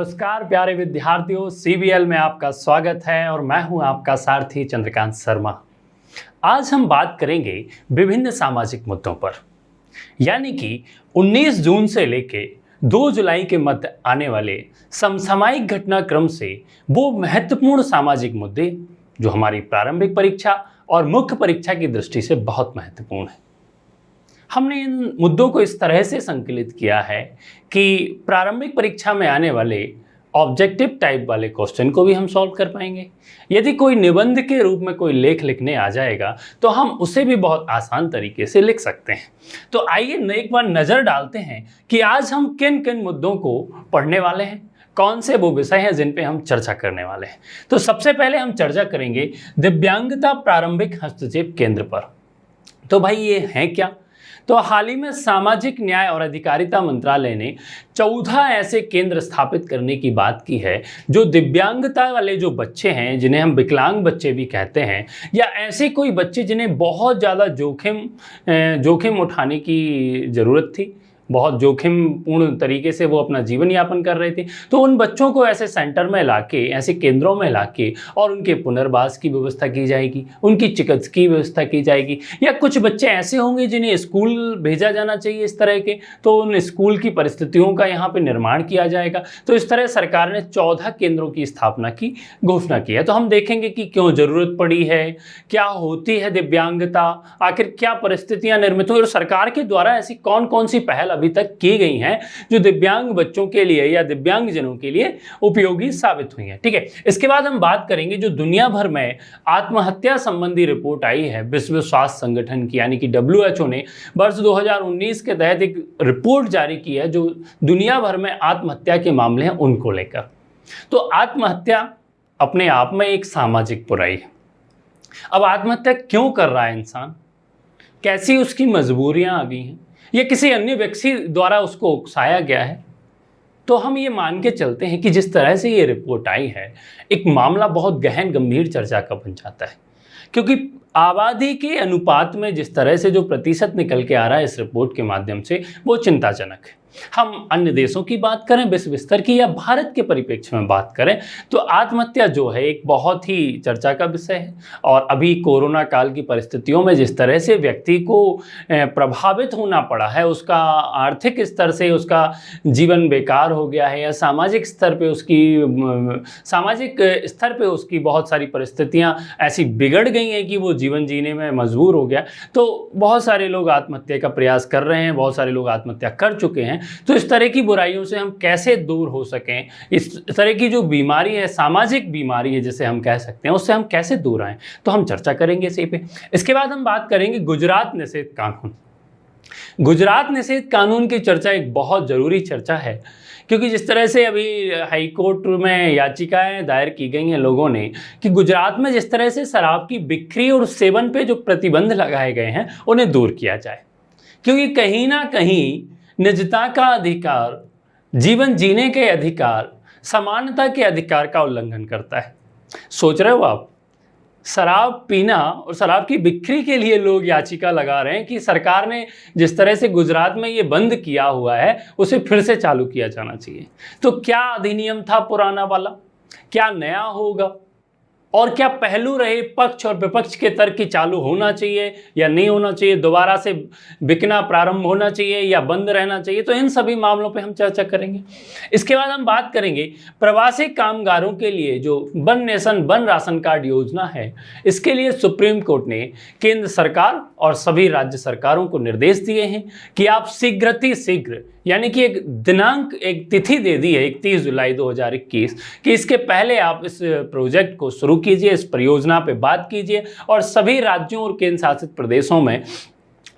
नमस्कार प्यारे विद्यार्थियों, सीबीएल में आपका स्वागत है और मैं हूं आपका सारथी चंद्रकांत शर्मा। आज हम बात करेंगे विभिन्न सामाजिक मुद्दों पर, यानी कि 19 जून से लेके 2 जुलाई के मध्य आने वाले समसामयिक घटनाक्रम से वो महत्वपूर्ण सामाजिक मुद्दे जो हमारी प्रारंभिक परीक्षा और मुख्य परीक्षा की दृष्टि से बहुत महत्वपूर्ण है। हमने इन मुद्दों को इस तरह से संकलित किया है कि प्रारंभिक परीक्षा में आने वाले ऑब्जेक्टिव टाइप वाले क्वेश्चन को भी हम सॉल्व कर पाएंगे। यदि कोई निबंध के रूप में कोई लेख लिखने आ जाएगा तो हम उसे भी बहुत आसान तरीके से लिख सकते हैं। तो आइए एक बार नज़र डालते हैं कि आज हम किन किन मुद्दों को पढ़ने वाले हैं, कौन से वो विषय हैं जिन पे हम चर्चा करने वाले हैं। तो सबसे पहले हम चर्चा करेंगे दिव्यांगता प्रारंभिक हस्तक्षेप केंद्र पर। तो भाई ये है क्या? तो हाल ही में सामाजिक न्याय और अधिकारिता मंत्रालय ने 14 ऐसे केंद्र स्थापित करने की बात की है जो दिव्यांगता वाले जो बच्चे हैं, जिन्हें हम विकलांग बच्चे भी कहते हैं, या ऐसे कोई बच्चे जिन्हें बहुत ज़्यादा जोखिम उठाने की ज़रूरत थी, बहुत जोखिमपूर्ण तरीके से वो अपना जीवन यापन कर रहे थे, तो उन बच्चों को ऐसे सेंटर में लाके, ऐसे केंद्रों में लाके और उनके पुनर्वास की व्यवस्था की जाएगी, उनकी चिकित्सकीय व्यवस्था की जाएगी। या कुछ बच्चे ऐसे होंगे जिन्हें स्कूल भेजा जाना चाहिए इस तरह के, तो उन स्कूल की परिस्थितियों का यहाँ पे निर्माण किया जाएगा। तो इस तरह सरकार ने 14 केंद्रों की स्थापना की घोषणा की है। तो हम देखेंगे कि क्यों ज़रूरत पड़ी है, क्या होती है दिव्यांगता, आखिर क्या परिस्थितियाँ निर्मित हुई और सरकार के द्वारा ऐसी कौन कौन सी पहल अभी तक की गई हैं जो दिव्यांग बच्चों के लिए या दिव्यांगजनों के लिए उपयोगी साबित हुई हैं। ठीक है, इसके बाद हम बात करेंगे जो दुनिया भर में आत्महत्या संबंधी रिपोर्ट आई है विश्व स्वास्थ्य संगठन की, यानी कि WHO ने वर्ष 2019 के तहत एक रिपोर्ट जारी की है जो दुनिया भर में आत्महत्या के मामले हैं उनको लेकर। तो आत्महत्या अपने आप में एक सामाजिक बुराई है। अब आत्महत्या क्यों कर रहा है इंसान, कैसी उसकी मजबूरियां आ गई हैं, या किसी अन्य व्यक्ति द्वारा उसको उकसाया गया है, तो हम ये मान के चलते हैं कि जिस तरह से ये रिपोर्ट आई है, एक मामला बहुत गहन गंभीर चर्चा का बन जाता है। क्योंकि आबादी के अनुपात में जिस तरह से जो प्रतिशत निकल के आ रहा है इस रिपोर्ट के माध्यम से, वो चिंताजनक है। हम अन्य देशों की बात करें विश्व स्तर की, या भारत के परिप्रेक्ष्य में बात करें, तो आत्महत्या जो है एक बहुत ही चर्चा का विषय है। और अभी कोरोना काल की परिस्थितियों में जिस तरह से व्यक्ति को प्रभावित होना पड़ा है, उसका आर्थिक स्तर से उसका जीवन बेकार हो गया है, या सामाजिक स्तर पे उसकी बहुत सारी परिस्थितियां ऐसी बिगड़ गई हैं कि वो जीवन जीने में मजबूर हो गया। तो बहुत सारे लोग आत्महत्या का प्रयास कर रहे हैं, बहुत सारे लोग आत्महत्या कर चुके हैं। तो इस तरह की बुराइयों से हम कैसे दूर हो सकें, इस तरह की जो बीमारी है, सामाजिक बीमारी है जिसे हम कह सकते हैं, उससे हम कैसे दूर आएं, तो हम चर्चा करेंगे इसी पे। इसके बाद हम बात करेंगे गुजरात निषेध कानून। गुजरात निषेध कानून की चर्चा एक बहुत ज़रूरी चर्चा है, क्योंकि जिस तरह से अभी हाई कोर्ट में याचिकाएं दायर की गई हैं लोगों ने कि गुजरात में जिस तरह से शराब की बिक्री और सेवन पे जो प्रतिबंध लगाए गए हैं उन्हें दूर किया जाए, क्योंकि कहीं ना कहीं निजता का अधिकार, जीवन जीने के अधिकार, समानता के अधिकार का उल्लंघन करता है। सोच रहे हो आप, शराब पीना और शराब की बिक्री के लिए लोग याचिका लगा रहे हैं कि सरकार ने जिस तरह से गुजरात में ये बंद किया हुआ है उसे फिर से चालू किया जाना चाहिए। तो क्या अधिनियम था पुराना वाला, क्या नया होगा, और क्या पहलू रहे पक्ष और विपक्ष के तर्क की चालू होना चाहिए या नहीं होना चाहिए, दोबारा से बिकना प्रारंभ होना चाहिए या बंद रहना चाहिए, तो इन सभी मामलों पे हम चर्चा करेंगे। इसके बाद हम बात करेंगे प्रवासी कामगारों के लिए जो one nation one ration card योजना है, इसके लिए सुप्रीम कोर्ट ने केंद्र सरकार और सभी राज्य सरकारों को निर्देश दिए हैं कि आप शीघ्र, यानी कि एक दिनांक, एक तिथि दे दी है 31 जुलाई 2021 कि इसके पहले आप इस प्रोजेक्ट को शुरू कीजिए, इस परियोजना पे बात कीजिए और सभी राज्यों और केंद्र शासित प्रदेशों में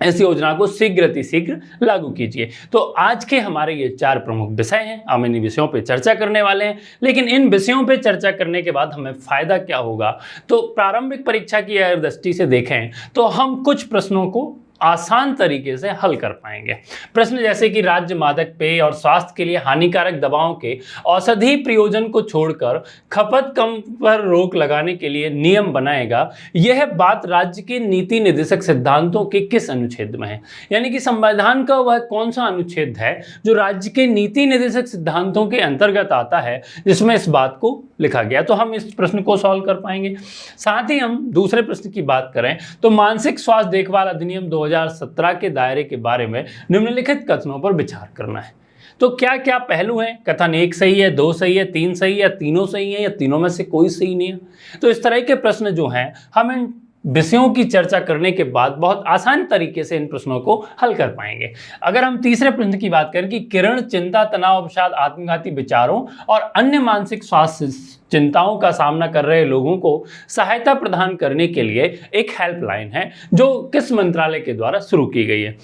इस योजना को शीघ्र लागू कीजिए। तो आज के हमारे ये 4 प्रमुख विषय हैं, हम इन विषयों पे चर्चा करने वाले हैं। लेकिन इन विषयों पे चर्चा करने के बाद हमें फ़ायदा क्या होगा, तो प्रारंभिक परीक्षा की अगर दृष्टि से देखें तो हम कुछ प्रश्नों को आसान तरीके से हल कर पाएंगे। प्रश्न जैसे कि राज्य मादक पेय और स्वास्थ्य के लिए हानिकारक दवाओं के औषधि प्रयोजन को छोड़कर खपत कम पर रोक लगाने के लिए नियम बनाएगा, यह बात राज्य के नीति निर्देशक सिद्धांतों के किस अनुच्छेद में है? यानी कि संविधान का वह कौन सा अनुच्छेद है जो राज्य के नीति निर्देशक सिद्धांतों के अंतर्गत आता है, जिसमें इस बात को लिखा गया। तो हम इस प्रश्न को सॉल्व कर पाएंगे। साथ ही हम दूसरे प्रश्न की बात करें तो मानसिक स्वास्थ्य देखभाल अधिनियम 2017 के दायरे के बारे में निम्नलिखित कथनों पर विचार करना है। तो क्या क्या पहलू हैं? कथन 1 सही है, 2 सही है, 3 सही है, तीनों सही है, या तीनों में से कोई सही नहीं है? तो इस तरह के प्रश्न जो हैं हम इन विषयों की चर्चा करने के बाद बहुत आसान तरीके से इन प्रश्नों को हल कर पाएंगे। अगर हम तीसरे प्रश्न की बात करें कि किरण चिंता, तनाव, अवसाद, आत्मघाती विचारों और अन्य मानसिक स्वास्थ्य चिंताओं का सामना कर रहे लोगों को सहायता प्रदान करने के लिए एक हेल्पलाइन है जो किस मंत्रालय के द्वारा शुरू की गई है?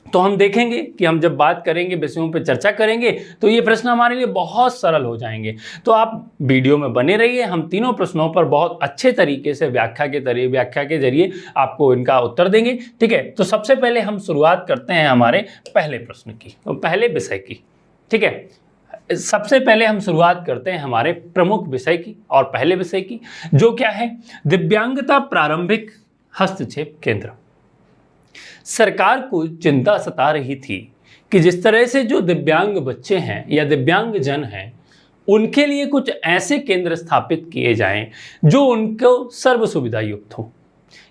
तो हम देखेंगे कि हम जब बात करेंगे, विषयों पर चर्चा करेंगे, तो ये प्रश्न हमारे लिए बहुत सरल हो जाएंगे। तो आप वीडियो में बने रहिए, हम तीनों प्रश्नों पर बहुत अच्छे तरीके से व्याख्या के जरिए आपको इनका उत्तर देंगे। ठीक है, तो सबसे पहले हम शुरुआत करते हैं हमारे पहले प्रश्न की, तो पहले विषय की। ठीक है, सबसे पहले हम शुरुआत करते हैं हमारे प्रमुख विषय की और पहले विषय की, जो क्या है? दिव्यांगता प्रारंभिक हस्तक्षेप केंद्र। सरकार को चिंता सता रही थी कि जिस तरह से जो दिव्यांग बच्चे हैं या दिव्यांग जन हैं, उनके लिए कुछ ऐसे केंद्र स्थापित किए जाएं जो उनको सर्व सुविधा युक्त हो,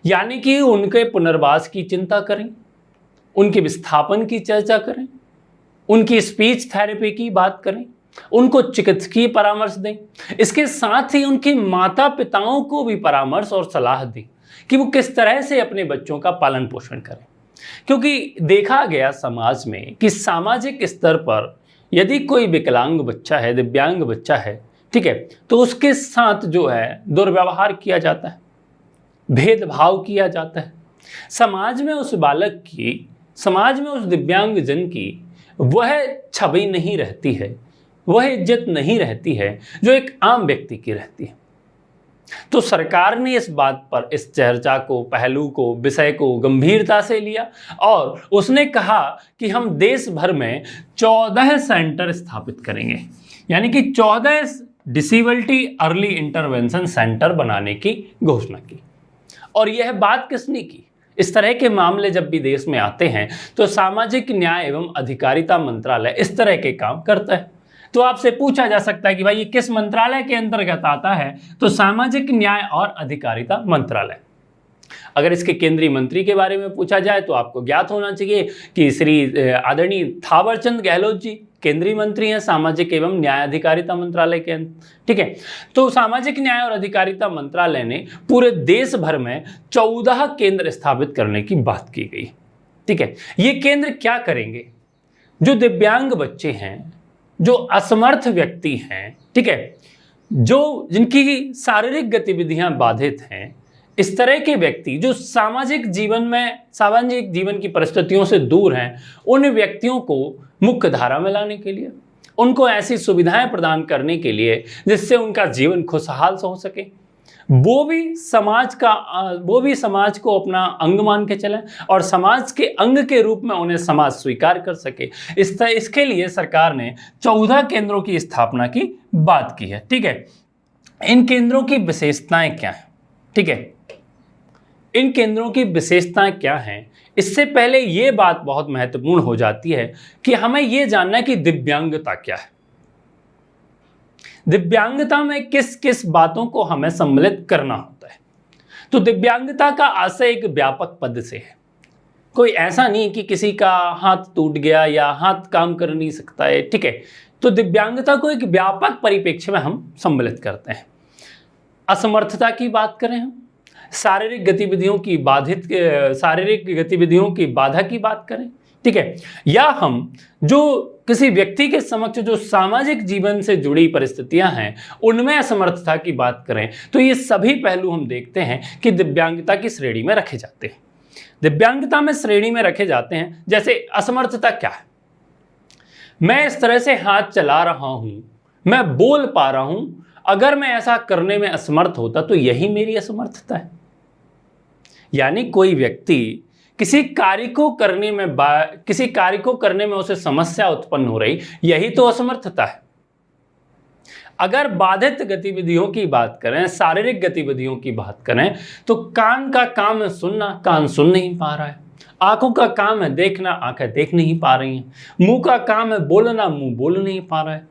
यानी कि उनके पुनर्वास की चिंता करें, उनके विस्थापन की चर्चा करें, उनकी स्पीच थेरेपी की बात करें, उनको चिकित्सकीय परामर्श दें। इसके साथ ही उनके माता पिताओं को भी परामर्श और सलाह दें कि वो किस तरह से अपने बच्चों का पालन पोषण करें। क्योंकि देखा गया समाज में कि सामाजिक स्तर पर यदि कोई विकलांग बच्चा है, दिव्यांग बच्चा है, ठीक है, तो उसके साथ जो है दुर्व्यवहार किया जाता है, भेदभाव किया जाता है। समाज में उस बालक की, समाज में उस दिव्यांग जन की वह छवि नहीं रहती है, वह इज्जत नहीं रहती है जो एक आम व्यक्ति की रहती है। तो सरकार ने इस बात पर, इस चर्चा को, पहलू को, विषय को गंभीरता से लिया और उसने कहा कि हम देश भर में 14 सेंटर स्थापित करेंगे, यानी कि 14 डिसेबिलिटी अर्ली इंटरवेंशन सेंटर बनाने की घोषणा की। और यह बात किसने की? इस तरह के मामले जब भी देश में आते हैं तो सामाजिक न्याय एवं अधिकारिता मंत्रालय इस तरह के काम करता है। तो आपसे पूछा जा सकता है कि भाई ये किस मंत्रालय के अंतर्गत आता है? तो सामाजिक न्याय और अधिकारिता मंत्रालय। अगर इसके केंद्रीय मंत्री के बारे में पूछा जाए तो आपको ज्ञात होना चाहिए कि श्री आदरणीय थावरचंद गहलोत जी केंद्रीय मंत्री हैं सामाजिक एवं न्याय अधिकारिता मंत्रालय के। ठीक है, तो सामाजिक न्याय और अधिकारिता मंत्रालय ने पूरे देश भर में 14 केंद्र स्थापित करने की बात की गई। ठीक है, ये केंद्र क्या करेंगे? जो दिव्यांग बच्चे हैं, जो असमर्थ व्यक्ति हैं, ठीक है, जो जिनकी शारीरिक गतिविधियां बाधित हैं, इस तरह के व्यक्ति जो सामाजिक जीवन की परिस्थितियों से दूर हैं, उन व्यक्तियों को मुख्य धारा में लाने के लिए, उनको ऐसी सुविधाएं प्रदान करने के लिए जिससे उनका जीवन खुशहाल हो सके, वो भी समाज को अपना अंग मान के चलें और समाज के अंग के रूप में उन्हें समाज स्वीकार कर सके। इसके लिए सरकार ने 14 केंद्रों की स्थापना की बात की है। ठीक है, इन केंद्रों की विशेषताएं क्या हैं? ठीक है, इन केंद्रों की विशेषताएं क्या हैं? इससे पहले ये बात बहुत महत्वपूर्ण हो जाती है कि हमें ये जानना है कि दिव्यांगता क्या है। दिव्यांगता में किस किस बातों को हमें सम्मिलित करना होता है। तो दिव्यांगता का आशय एक व्यापक पद से है। कोई ऐसा नहीं कि किसी का हाथ टूट गया या हाथ काम कर नहीं सकता है। ठीक है, तो दिव्यांगता को एक व्यापक परिप्रेक्ष्य में हम सम्मिलित करते हैं। असमर्थता की बात करें, हम शारीरिक गतिविधियों की बाधा की बात करें, ठीक है, या हम जो किसी व्यक्ति के समक्ष जो सामाजिक जीवन से जुड़ी परिस्थितियां हैं उनमें असमर्थता की बात करें, तो ये सभी पहलू हम देखते हैं कि दिव्यांगता की श्रेणी में रखे जाते हैं। दिव्यांगता में श्रेणी में रखे जाते हैं। जैसे असमर्थता क्या है? मैं इस तरह से हाथ चला रहा हूं, मैं बोल पा रहा हूं, अगर मैं ऐसा करने में असमर्थ होता तो यही मेरी असमर्थता है। यानी कोई व्यक्ति किसी कार्य को करने में उसे समस्या उत्पन्न हो रही, यही तो असमर्थता है। अगर बाधित गतिविधियों की बात करें, शारीरिक गतिविधियों की बात करें, तो कान का काम है सुनना, कान सुन नहीं पा रहा है। आंखों का काम है देखना, आंखें देख नहीं पा रही हैं। मुंह का काम है बोलना, मुंह बोल नहीं पा रहा है।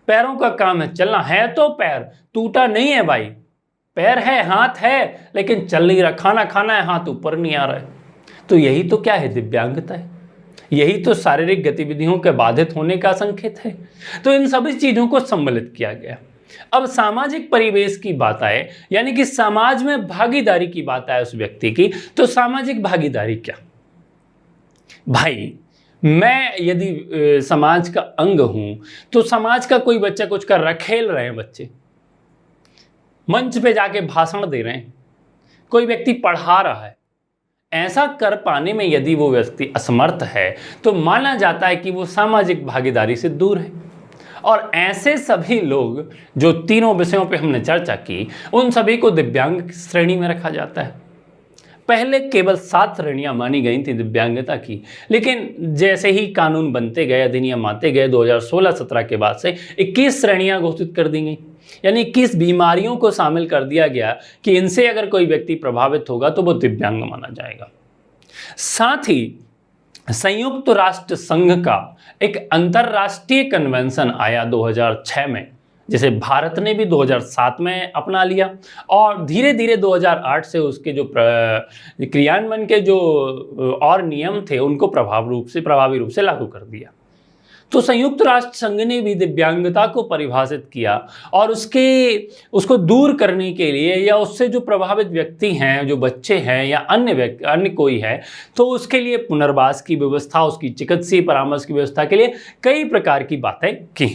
पैरों का काम है चलना, है तो पैर, टूटा नहीं है भाई, पैर है, हाथ है, लेकिन चल नहीं रहा। खाना खाना है, हाथ ऊपर नहीं आ रहा है। तो यही तो क्या है? दिव्यांगता है। यही तो शारीरिक गतिविधियों के बाधित होने का संकेत है। तो इन सभी चीजों को सम्मिलित किया गया। अब सामाजिक परिवेश की बात आए, यानी कि समाज में भागीदारी की बात आए उस व्यक्ति की, तो सामाजिक भागीदारी क्या? भाई, मैं यदि समाज का अंग हूं, तो समाज का कोई बच्चा कुछ कर रहा है, खेल रहे हैं बच्चे, मंच पे जाके भाषण दे रहे हैं, कोई व्यक्ति पढ़ा रहा है, ऐसा कर पाने में यदि वो व्यक्ति असमर्थ है तो माना जाता है कि वो सामाजिक भागीदारी से दूर है। और ऐसे सभी लोग, जो तीनों विषयों पे हमने चर्चा की, उन सभी को दिव्यांग श्रेणी में रखा जाता है। पहले केवल 7 श्रेणियां मानी गई थी दिव्यांगता की, लेकिन जैसे ही कानून बनते गए, अधिनियम आते गए, 2016-17 के बाद से 21 श्रेणियां घोषित कर दी गई। यानी 21 बीमारियों को शामिल कर दिया गया कि इनसे अगर कोई व्यक्ति प्रभावित होगा तो वो दिव्यांग माना जाएगा। साथ ही संयुक्त राष्ट्र संघ का एक अंतरराष्ट्रीय कन्वेंशन आया 2006 में, जिसे भारत ने भी 2007 में अपना लिया, और धीरे धीरे 2008 से उसके जो क्रियान्वयन के जो और नियम थे उनको प्रभावी रूप से लागू कर दिया। तो संयुक्त राष्ट्र संघ ने भी दिव्यांगता को परिभाषित किया और उसको दूर करने के लिए, या उससे जो प्रभावित व्यक्ति हैं, जो बच्चे हैं या अन्य कोई है, तो उसके लिए पुनर्वास की व्यवस्था, उसकी चिकित्सीय परामर्श की व्यवस्था के लिए कई प्रकार की बातें की।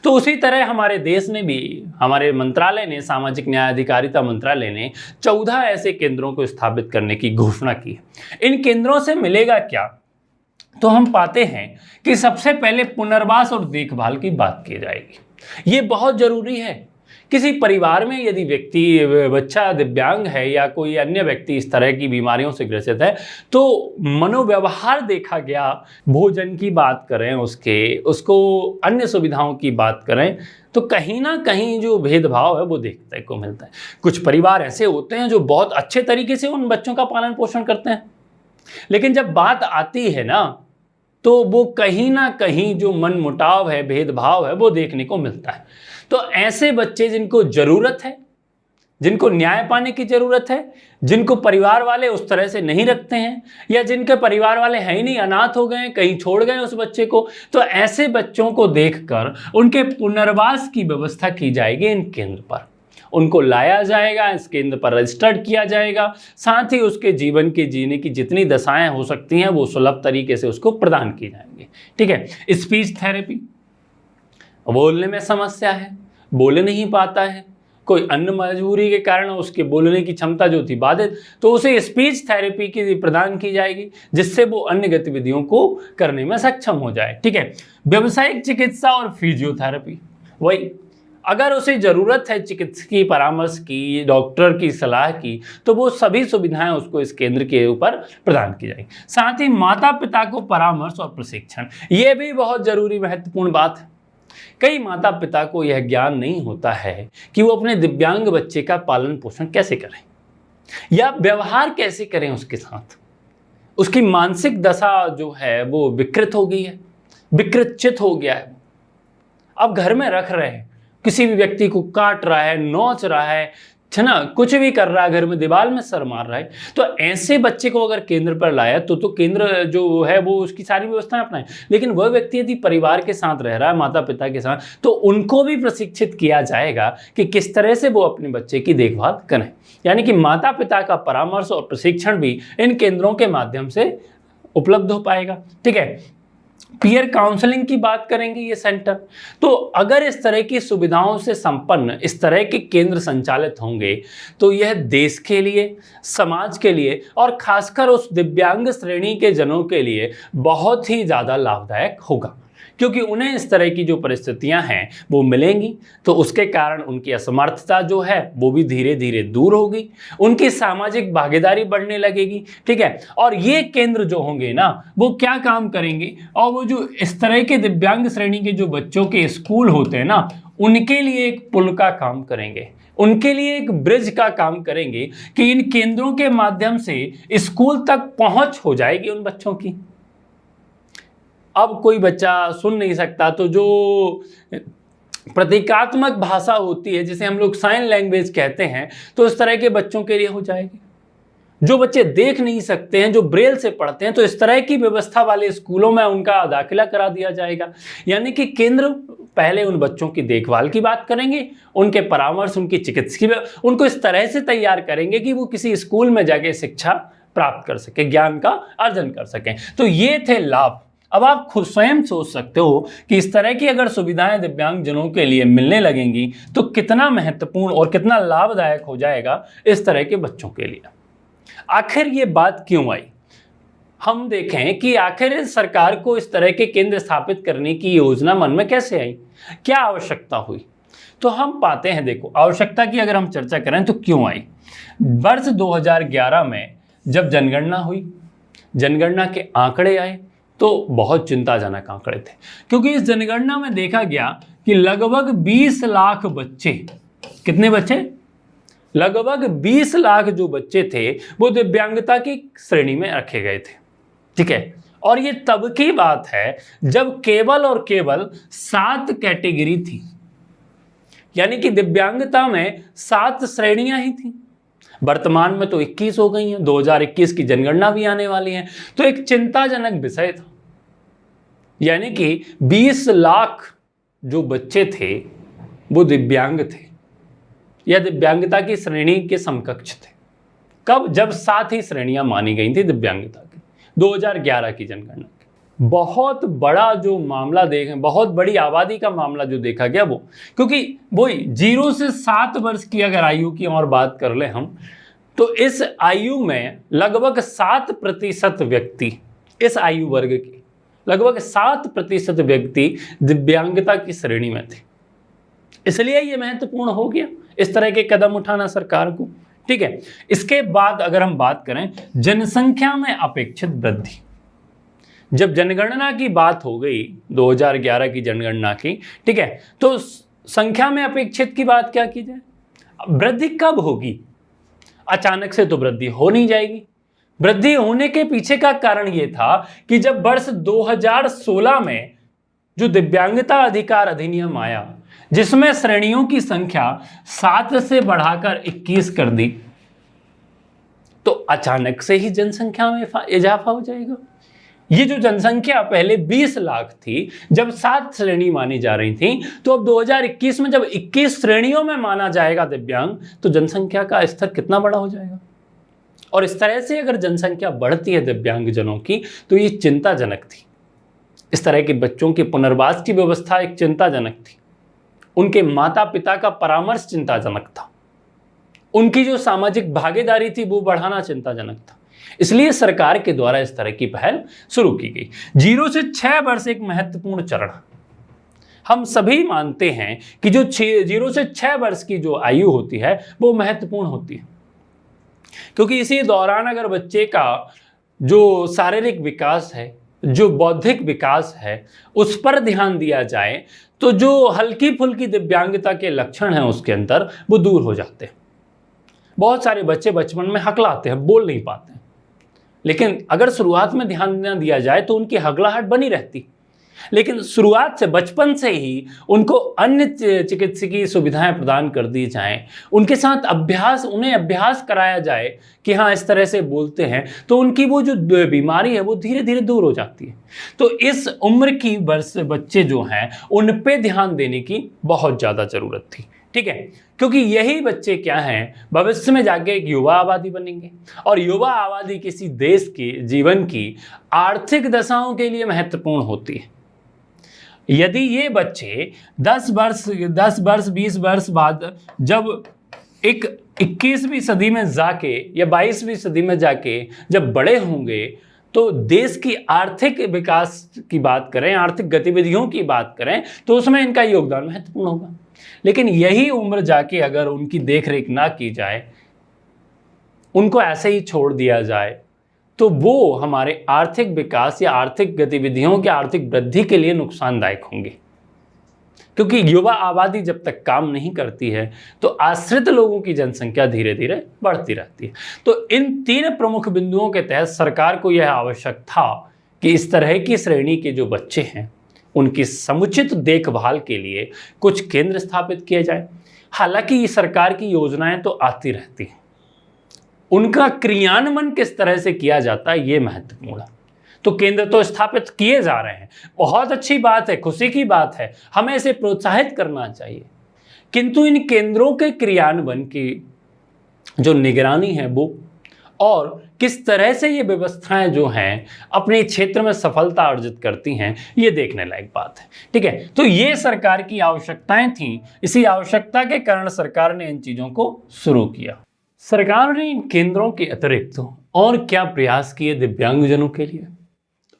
तो उसी तरह हमारे देश ने भी, हमारे मंत्रालय ने, सामाजिक न्याय अधिकारिता मंत्रालय ने 14 ऐसे केंद्रों को स्थापित करने की घोषणा की। इन केंद्रों से मिलेगा क्या? तो हम पाते हैं कि सबसे पहले पुनर्वास और देखभाल की बात की जाएगी। ये बहुत जरूरी है। किसी परिवार में यदि बच्चा दिव्यांग है या कोई अन्य व्यक्ति इस तरह की बीमारियों से ग्रसित है, तो मनोव्यवहार देखा गया, भोजन की बात करें, उसको अन्य सुविधाओं की बात करें, तो कहीं ना कहीं जो भेदभाव है वो देखने को मिलता है। कुछ परिवार ऐसे होते हैं जो बहुत अच्छे तरीके से उन बच्चों का पालन पोषण करते हैं, लेकिन जब बात आती है ना, तो वो कहीं ना कहीं जो मनमुटाव है, भेदभाव है, वो देखने को मिलता है। तो ऐसे बच्चे जिनको जरूरत है, जिनको न्याय पाने की जरूरत है, जिनको परिवार वाले उस तरह से नहीं रखते हैं, या जिनके परिवार वाले हैं ही नहीं, अनाथ हो गए, कहीं छोड़ गए उस बच्चे को, तो ऐसे बच्चों को देखकर उनके पुनर्वास की व्यवस्था की जाएगी। इन केंद्र पर उनको लाया जाएगा, इस केंद्र पर रजिस्टर्ड किया जाएगा, साथ ही उसके जीवन के जीने की जितनी दशाएं हो सकती हैं वो सुलभ तरीके से उसको प्रदान की जाएंगी। ठीक है। स्पीच थेरेपी, बोलने में समस्या है, बोल नहीं पाता है, कोई अन्य मजबूरी के कारण उसके बोलने की क्षमता जो थी बाधित, तो उसे स्पीच थेरेपी की प्रदान की जाएगी, जिससे वो अन्य गतिविधियों को करने में सक्षम हो जाए। ठीक है। व्यावसायिक चिकित्सा और फिजियोथेरेपी, वही अगर उसे ज़रूरत है चिकित्सकीय परामर्श की, डॉक्टर की सलाह की, तो वो सभी सुविधाएं उसको इस केंद्र के ऊपर प्रदान की जाएगी। साथ ही माता पिता को परामर्श और प्रशिक्षण, ये भी बहुत ज़रूरी महत्वपूर्ण बात है। कई माता पिता को यह ज्ञान नहीं होता है कि वो अपने दिव्यांग बच्चे का पालन पोषण कैसे करें या व्यवहार कैसे करें उसके साथ। उसकी मानसिक दशा जो है वो विकृत हो गई है, विकृत हो गया है। अब घर में रख रहे हैं, किसी भी व्यक्ति को काट रहा है, नोच रहा है ना, कुछ भी कर रहा है, घर में दीवार में सर मार रहा है, तो ऐसे बच्चे को अगर केंद्र पर लाया तो केंद्र जो है वो उसकी सारी व्यवस्थाएं अपनाए। लेकिन वह व्यक्ति यदि परिवार के साथ रह रहा है, माता पिता के साथ, तो उनको भी प्रशिक्षित किया जाएगा कि किस तरह से वो अपने बच्चे की देखभाल करें। यानी कि माता पिता का परामर्श और प्रशिक्षण भी इन केंद्रों के माध्यम से उपलब्ध हो पाएगा। ठीक है। पीयर काउंसलिंग की बात करेंगे ये सेंटर, तो अगर इस तरह की सुविधाओं से संपन्न इस तरह के केंद्र संचालित होंगे तो यह देश के लिए, समाज के लिए और खासकर उस दिव्यांग श्रेणी के जनों के लिए बहुत ही ज़्यादा लाभदायक होगा। क्योंकि उन्हें इस तरह की जो परिस्थितियां हैं वो मिलेंगी, तो उसके कारण उनकी असमर्थता जो है वो भी धीरे धीरे दूर होगी, उनकी सामाजिक भागीदारी बढ़ने लगेगी। ठीक है, और ये केंद्र जो होंगे ना वो क्या काम करेंगे, और वो जो इस तरह के दिव्यांग श्रेणी के जो बच्चों के स्कूल होते हैं ना, उनके लिए एक पुल का काम करेंगे, उनके लिए एक ब्रिज का काम करेंगे कि इन केंद्रों के माध्यम से स्कूल तक पहुंच हो जाएगी उन बच्चों की। अब कोई बच्चा सुन नहीं सकता तो जो प्रतीकात्मक भाषा होती है जिसे हम लोग साइन लैंग्वेज कहते हैं, तो इस तरह के बच्चों के लिए हो जाएगी। जो बच्चे देख नहीं सकते हैं, जो ब्रेल से पढ़ते हैं, तो इस तरह की व्यवस्था वाले स्कूलों में उनका दाखिला करा दिया जाएगा। यानी कि केंद्र पहले उन बच्चों की देखभाल की बात करेंगे, उनके परामर्श, उनकी चिकित्सीय, उनको इस तरह से तैयार करेंगे कि वो किसी स्कूल में जाके शिक्षा प्राप्त कर सके, ज्ञान का अर्जन कर सकें। तो ये थे लाभ। अब आप खुद स्वयं सोच सकते हो कि इस तरह की अगर सुविधाएं दिव्यांगजनों के लिए मिलने लगेंगी तो कितना महत्वपूर्ण और कितना लाभदायक हो जाएगा इस तरह के बच्चों के लिए। आखिर ये बात क्यों आई, हम देखें कि आखिर सरकार को इस तरह के केंद्र स्थापित करने की योजना मन में कैसे आई, क्या आवश्यकता हुई। तो हम पाते हैं, देखो आवश्यकता की अगर हम चर्चा करें तो क्यों आई। वर्ष 2011 में जब जनगणना हुई, जनगणना के आंकड़े आए तो बहुत चिंताजनक आंकड़े थे, क्योंकि इस जनगणना में देखा गया कि लगभग 20 लाख बच्चे, कितने बच्चे, लगभग 20 लाख जो बच्चे थे वो दिव्यांगता की श्रेणी में रखे गए थे। ठीक है, और ये तब की बात है जब केवल और केवल 7 कैटेगरी थी, यानी कि दिव्यांगता में 7 श्रेणियां ही थी। वर्तमान में तो 21 हो गई हैं, 2021 की जनगणना भी आने वाली है। तो एक चिंताजनक विषय था, यानी कि 20 लाख जो बच्चे थे वो दिव्यांग थे या दिव्यांगता की श्रेणी के समकक्ष थे। कब, जब 7 ही श्रेणियां मानी गई थी दिव्यांगता की, 2011 की जनगणना की। बहुत बड़ा जो मामला देखें, बहुत बड़ी आबादी का मामला जो देखा गया वो, क्योंकि वही 0 से 7 वर्ष की अगर आयु की और बात कर ले हम, तो इस आयु में लगभग 7% व्यक्ति, इस आयु वर्ग के लगभग 7% व्यक्ति दिव्यांगता की श्रेणी में थे। इसलिए ये महत्वपूर्ण हो गया इस तरह के कदम उठाना सरकार को। ठीक है, इसके बाद अगर हम बात करें जनसंख्या में अपेक्षित वृद्धि, जब जनगणना की बात हो गई 2011 की जनगणना की, ठीक है, तो संख्या में अपेक्षित की बात क्या की जाए, वृद्धि कब होगी। अचानक से तो वृद्धि हो नहीं जाएगी। वृद्धि होने के पीछे का कारण यह था कि जब वर्ष 2016 में जो दिव्यांगता अधिकार अधिनियम आया, जिसमें श्रेणियों की संख्या 7 से बढ़ाकर 21 कर दी, तो अचानक से ही जनसंख्या में इजाफा हो जाएगा। ये जो जनसंख्या पहले 20 लाख थी, जब 7 श्रेणी मानी जा रही थी, तो अब 2021 में जब 21 श्रेणियों में माना जाएगा दिव्यांग, तो जनसंख्या का स्तर कितना बड़ा हो जाएगा। और इस तरह से अगर जनसंख्या बढ़ती है दिव्यांगजनों की, तो ये चिंताजनक थी। इस तरह के बच्चों के पुनर्वास की व्यवस्था एक चिंताजनक थी, उनके माता पिता का परामर्श चिंताजनक था, उनकी जो सामाजिक भागीदारी थी वो बढ़ाना चिंताजनक था। इसलिए सरकार के द्वारा इस तरह की पहल शुरू की गई। 0 से 6 वर्ष एक महत्वपूर्ण चरण, हम सभी मानते हैं कि जो 0 से 6 वर्ष की जो आयु होती है वो महत्वपूर्ण होती है, क्योंकि इसी दौरान अगर बच्चे का जो शारीरिक विकास है, जो बौद्धिक विकास है, उस पर ध्यान दिया जाए तो जो हल्की फुल्की दिव्यांगता के लक्षण हैं उसके अंदर वो दूर हो जाते हैं। बहुत सारे बच्चे बचपन में हकलाते हैं, बोल नहीं पाते हैं, लेकिन अगर शुरुआत में ध्यान न दिया जाए तो उनकी हकलाहट बनी रहती। लेकिन शुरुआत से, बचपन से ही उनको अन्य चिकित्सकीय सुविधाएं प्रदान कर दी जाएं, उनके साथ उन्हें अभ्यास कराया जाए कि हाँ इस तरह से बोलते हैं, तो उनकी वो जो बीमारी है वो धीरे धीरे दूर हो जाती है। तो इस उम्र की बच्चे जो हैं उन पे ध्यान देने की बहुत ज़्यादा ज़रूरत थी। ठीक है, क्योंकि यही बच्चे क्या हैं, भविष्य में जाके एक युवा आबादी बनेंगे, और युवा आबादी किसी देश के जीवन की आर्थिक दशाओं के लिए महत्वपूर्ण होती है। यदि ये बच्चे 10 वर्ष 20 वर्ष बाद जब एक 21वीं सदी में जाके या 22वीं सदी में जाके जब बड़े होंगे, तो देश की आर्थिक विकास की बात करें, आर्थिक गतिविधियों की बात करें, तो उसमें इनका योगदान महत्वपूर्ण होगा। लेकिन यही उम्र जाके अगर उनकी देखरेख ना की जाए, उनको ऐसे ही छोड़ दिया जाए, तो वो हमारे आर्थिक विकास या आर्थिक गतिविधियों की आर्थिक वृद्धि के लिए नुकसानदायक होंगे। क्योंकि युवा आबादी जब तक काम नहीं करती है तो आश्रित लोगों की जनसंख्या धीरे धीरे बढ़ती रहती है। तो इन 3 प्रमुख बिंदुओं के तहत सरकार को यह आवश्यक था कि इस तरह की श्रेणी के जो बच्चे हैं उनकी समुचित देखभाल के लिए कुछ केंद्र स्थापित किए जाए। हालांकि ये सरकार की योजनाएं तो आती रहती हैं, उनका क्रियान्वयन किस तरह से किया जाता है ये महत्वपूर्ण है। तो केंद्र तो स्थापित किए जा रहे हैं, बहुत अच्छी बात है, खुशी की बात है, हमें इसे प्रोत्साहित करना चाहिए। किंतु इन केंद्रों के क्रियान्वयन की जो निगरानी है वो, और किस तरह से ये व्यवस्थाएं जो हैं अपने क्षेत्र में सफलता अर्जित करती हैं, ये देखने लायक बात है। ठीक है, तो ये सरकार की आवश्यकताएं थीं। इसी आवश्यकता के कारण सरकार ने इन चीज़ों को शुरू किया। सरकार ने इन केंद्रों के अतिरिक्त और क्या प्रयास किए दिव्यांगजनों के लिए?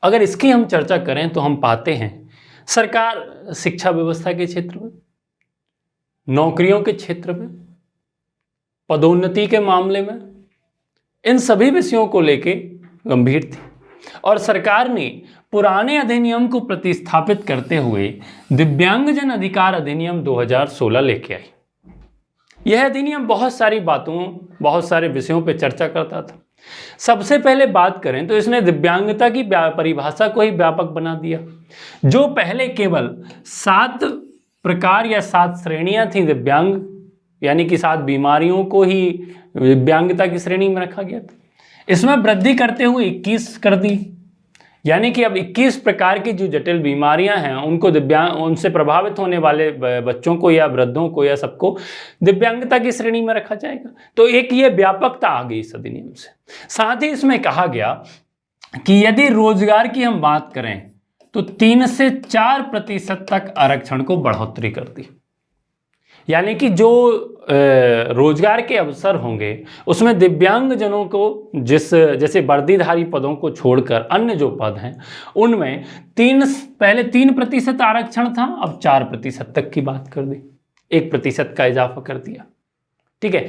अगर इसकी हम चर्चा करें तो हम पाते हैं सरकार शिक्षा व्यवस्था के क्षेत्र में, नौकरियों के क्षेत्र में, पदोन्नति के मामले में, इन सभी विषयों को लेके गंभीर थी। और सरकार ने पुराने अधिनियम को प्रतिस्थापित करते हुए दिव्यांगजन अधिकार अधिनियम 2016 लेके आई। यह अधिनियम बहुत सारी बातों, बहुत सारे विषयों पर चर्चा करता था। सबसे पहले बात करें तो इसने दिव्यांगता की परिभाषा को ही व्यापक बना दिया। जो पहले केवल 7 प्रकार या 7 श्रेणियां थी दिव्यांग, यानी कि 7 बीमारियों को ही दिव्यांगता की श्रेणी में रखा गया था, इसमें वृद्धि करते हुए 21 कर दी। यानी कि अब 21 प्रकार की जो जटिल बीमारियां हैं उनको उनसे प्रभावित होने वाले बच्चों को या वृद्धों को या सबको दिव्यांगता की श्रेणी में रखा जाएगा। तो एक ये व्यापकता आ गई इस अधिनियम से। साथ ही इसमें कहा गया कि यदि रोजगार की हम बात करें तो 3 से 4% तक आरक्षण को बढ़ोतरी कर दी। यानी कि जो रोजगार के अवसर होंगे उसमें दिव्यांगजनों को जैसे वर्दीधारी पदों को छोड़कर अन्य जो पद हैं उनमें पहले 3% आरक्षण था, अब 4% तक की बात कर दी, 1% का इजाफा कर दिया। ठीक है,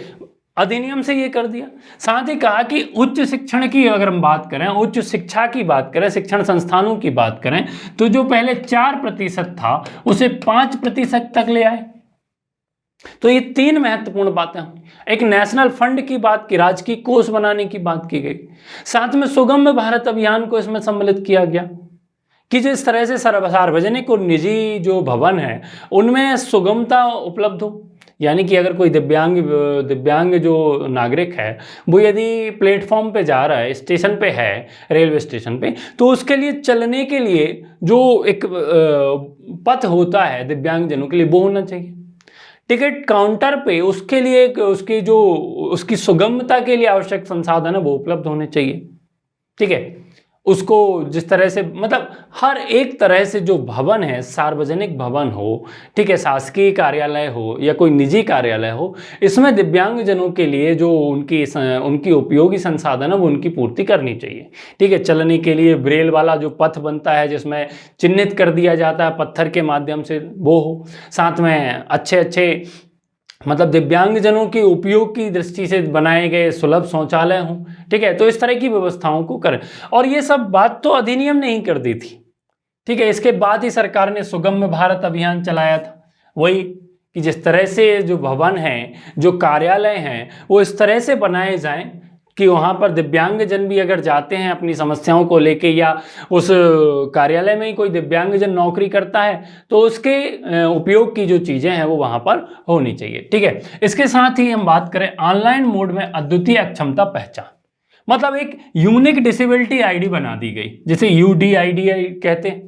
अधिनियम से ये कर दिया। साथ ही कहा कि उच्च शिक्षण की अगर हम बात करें, उच्च शिक्षा की बात करें, शिक्षण संस्थानों की बात करें, तो जो पहले 4% था उसे 5% तक ले आए। तो ये 3 महत्वपूर्ण बातें। एक नेशनल फंड की बात की, राजकीय कोष बनाने की बात की गई। साथ में सुगम्य भारत अभियान को इसमें सम्मिलित किया गया कि जिस तरह से सार्वजनिक और निजी जो भवन है उनमें सुगमता उपलब्ध हो। यानी कि अगर कोई दिव्यांग जो नागरिक है वो यदि प्लेटफॉर्म पे जा रहा है, स्टेशन पे है, रेलवे स्टेशन पे, तो उसके लिए चलने के लिए जो एक पथ होता है दिव्यांगजनों के लिए वो होना चाहिए। टिकट काउंटर पे उसके लिए उसकी सुगमता के लिए आवश्यक संसाधन है वो उपलब्ध होने चाहिए। ठीक है, उसको जिस तरह से मतलब हर एक तरह से जो भवन है, सार्वजनिक भवन हो, ठीक है, शासकीय कार्यालय हो या कोई निजी कार्यालय हो, इसमें दिव्यांगजनों के लिए जो उनकी उपयोगी संसाधन है वो उनकी पूर्ति करनी चाहिए। ठीक है, चलने के लिए ब्रेल वाला जो पथ बनता है जिसमें चिन्हित कर दिया जाता है पत्थर के माध्यम से, वो हो। साथ में अच्छे मतलब दिव्यांगजनों के उपयोग की दृष्टि से बनाए गए सुलभ शौचालय हों। ठीक है, तो इस तरह की व्यवस्थाओं को करें। और ये सब बात तो अधिनियम ने ही कर दी थी। ठीक है, इसके बाद ही सरकार ने सुगम्य भारत अभियान चलाया था। वही कि जिस तरह से जो भवन हैं, जो कार्यालय हैं, वो इस तरह से बनाए जाएं कि वहाँ पर दिव्यांगजन भी अगर जाते हैं अपनी समस्याओं को लेके, या उस कार्यालय में ही कोई दिव्यांगजन नौकरी करता है तो उसके उपयोग की जो चीज़ें हैं वो वहाँ पर होनी चाहिए। ठीक है, इसके साथ ही हम बात करें ऑनलाइन मोड में अद्वितीय अक्षमता पहचान, मतलब एक यूनिक डिसेबिलिटी आईडी बना दी गई, जिसे UDID कहते हैं।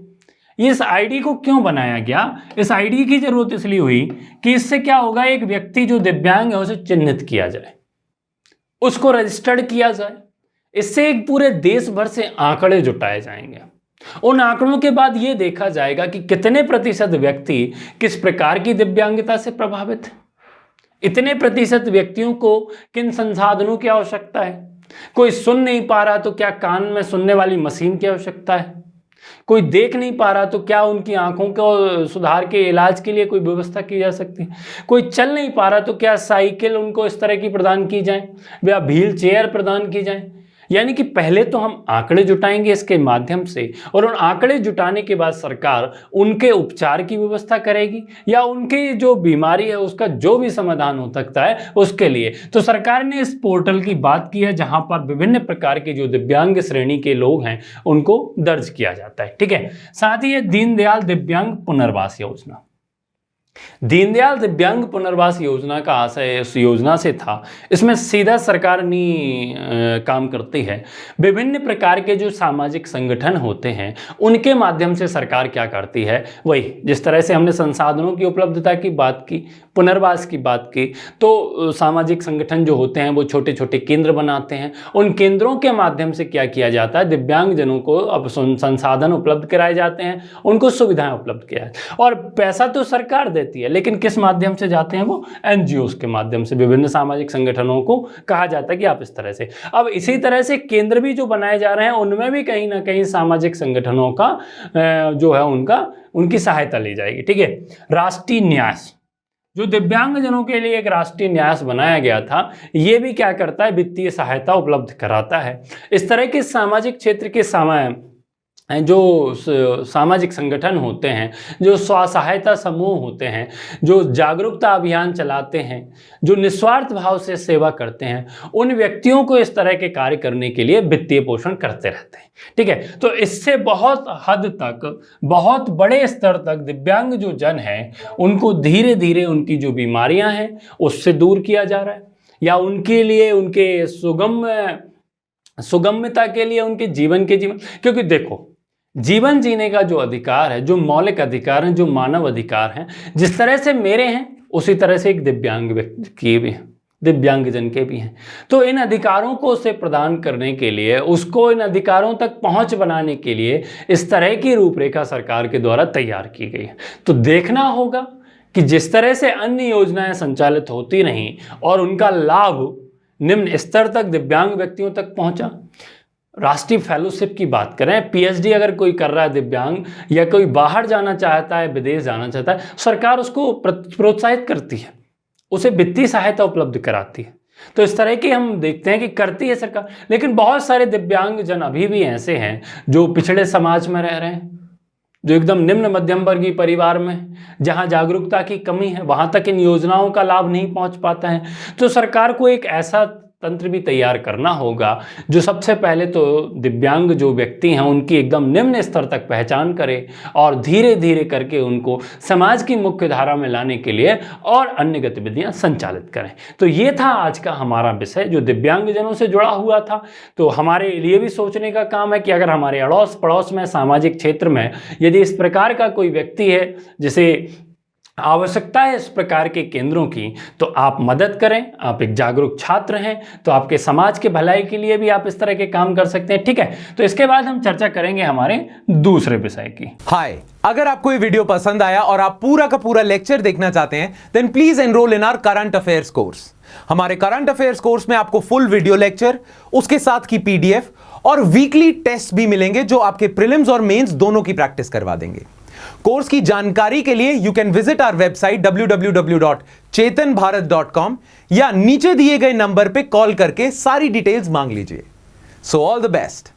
इस आईडी को क्यों बनाया गया? इस आईडी की जरूरत इसलिए हुई कि इससे क्या होगा, एक व्यक्ति जो दिव्यांग है उसे चिन्हित किया जाए, उसको रजिस्टर्ड किया जाए। इससे एक पूरे देश भर से आंकड़े जुटाए जाएंगे। उन आंकड़ों के बाद ये देखा जाएगा कि कितने प्रतिशत व्यक्ति किस प्रकार की दिव्यांगता से प्रभावित है, इतने प्रतिशत व्यक्तियों को किन संसाधनों की आवश्यकता है, कोई सुन नहीं पा रहा तो क्या कान में सुनने वाली मशीन की आवश्यकता है? कोई देख नहीं पा रहा तो क्या उनकी आंखों को सुधार के इलाज के लिए कोई व्यवस्था की जा सकती है? कोई चल नहीं पा रहा तो क्या साइकिल उनको इस तरह की प्रदान की जाए या व्हील चेयर प्रदान की जाए? यानी कि पहले तो हम आंकड़े जुटाएंगे इसके माध्यम से, और उन आंकड़े जुटाने के बाद सरकार उनके उपचार की व्यवस्था करेगी या उनकी जो बीमारी है उसका जो भी समाधान हो सकता है उसके लिए। तो सरकार ने इस पोर्टल की बात की है जहां पर विभिन्न प्रकार के जो दिव्यांग श्रेणी के लोग हैं उनको दर्ज किया जाता है। ठीक है, साथ ही ये दीनदयाल दिव्यांग पुनर्वास योजना, दीनदयाल दिव्यांग पुनर्वास योजना का आशय इस योजना से था, इसमें सीधा सरकार नहीं काम करती है। विभिन्न प्रकार के जो सामाजिक संगठन होते हैं उनके माध्यम से सरकार क्या करती है, वही जिस तरह से हमने संसाधनों की उपलब्धता की बात की, पुनर्वास की बात की, तो सामाजिक संगठन जो होते हैं वो छोटे छोटे केंद्र बनाते हैं। उन केंद्रों के माध्यम से क्या किया जाता है, दिव्यांगजनों को अब संसाधन उपलब्ध कराए जाते हैं, उनको सुविधाएं उपलब्ध किया है। और पैसा तो सरकार देती है, लेकिन किस माध्यम से जाते हैं, वो एनजीओस के माध्यम से। विभिन्न सामाजिक संगठनों को कहा जाता है कि आप इस तरह से, अब इसी तरह से केंद्र भी जो बनाए जा रहे हैं उनमें भी कहीं ना कहीं सामाजिक संगठनों का जो है उनकी सहायता ली जाएगी। ठीक है, राष्ट्रीय न्यास, जो दिव्यांगजनों के लिए एक राष्ट्रीय न्यास बनाया गया था, ये भी क्या करता है, वित्तीय सहायता उपलब्ध कराता है। इस तरह के सामाजिक क्षेत्र के जो सामाजिक संगठन होते हैं, जो स्व सहायता समूह होते हैं, जो जागरूकता अभियान चलाते हैं, जो निस्वार्थ भाव से सेवा करते हैं, उन व्यक्तियों को इस तरह के कार्य करने के लिए वित्तीय पोषण करते रहते हैं। ठीक है, तो इससे बहुत हद तक, बहुत बड़े स्तर तक दिव्यांग जो जन है उनको धीरे धीरे उनकी जो बीमारियां हैं उससे दूर किया जा रहा है, या उनके लिए उनके सुगम्यता के लिए उनके जीवन क्योंकि देखो, जीवन जीने का जो अधिकार है, जो मौलिक अधिकार हैं, जो मानव अधिकार हैं, जिस तरह से मेरे हैं उसी तरह से एक दिव्यांग व्यक्ति के भी हैं, दिव्यांगजन के भी हैं। तो इन अधिकारों को उसे प्रदान करने के लिए, उसको इन अधिकारों तक पहुंच बनाने के लिए इस तरह की रूपरेखा सरकार के द्वारा तैयार की गई है। तो देखना होगा कि जिस तरह से अन्य योजनाएं संचालित होती रहीं और उनका लाभ निम्न स्तर तक दिव्यांग व्यक्तियों तक पहुंचा। राष्ट्रीय फेलोशिप की बात करें, पीएचडी अगर कोई कर रहा है दिव्यांग, या कोई बाहर जाना चाहता है, विदेश जाना चाहता है, सरकार उसको प्रोत्साहित करती है, उसे वित्तीय सहायता उपलब्ध कराती है। तो इस तरह की हम देखते हैं कि करती है सरकार। लेकिन बहुत सारे दिव्यांग जन अभी भी ऐसे हैं जो पिछड़े समाज में रह रहे हैं, जो एकदम निम्न मध्यम वर्गीय परिवार में, जहां जागरूकता की कमी है, वहां तक इन योजनाओं का लाभ नहीं पहुंच पाता है। तो सरकार को एक ऐसा तंत्र भी तैयार करना होगा जो सबसे पहले तो दिव्यांग जो व्यक्ति हैं उनकी एकदम निम्न स्तर तक पहचान करे और धीरे धीरे करके उनको समाज की मुख्य धारा में लाने के लिए और अन्य गतिविधियां संचालित करें। तो ये था आज का हमारा विषय जो दिव्यांगजनों से जुड़ा हुआ था। तो हमारे लिए भी सोचने का काम है कि अगर हमारे अड़ोस पड़ोस में, सामाजिक क्षेत्र में यदि इस प्रकार का कोई व्यक्ति है जिसे आवश्यकता है इस प्रकार के केंद्रों की, तो आप मदद करें। आप एक जागरूक छात्र हैं तो आपके समाज के भलाई के लिए भी आप इस तरह के काम कर सकते हैं। ठीक है, तो इसके बाद हम चर्चा करेंगे हमारे दूसरे विषय की। हाय, अगर आपको ये वीडियो पसंद आया और आप पूरा का पूरा लेक्चर देखना चाहते हैं, then please enroll in our current affairs course. हमारे करंट अफेयर्स कोर्स में आपको फुल वीडियो लेक्चर, उसके साथ की पीडीएफ और वीकली टेस्ट भी मिलेंगे जो आपके प्रीलिम्स और मेंस दोनों की प्रैक्टिस करवा देंगे। कोर्स की जानकारी के लिए you can visit our website www.chetanbharat.com या नीचे दिए गए नंबर पे कॉल करके सारी डिटेल्स मांग लीजिए। So all the best.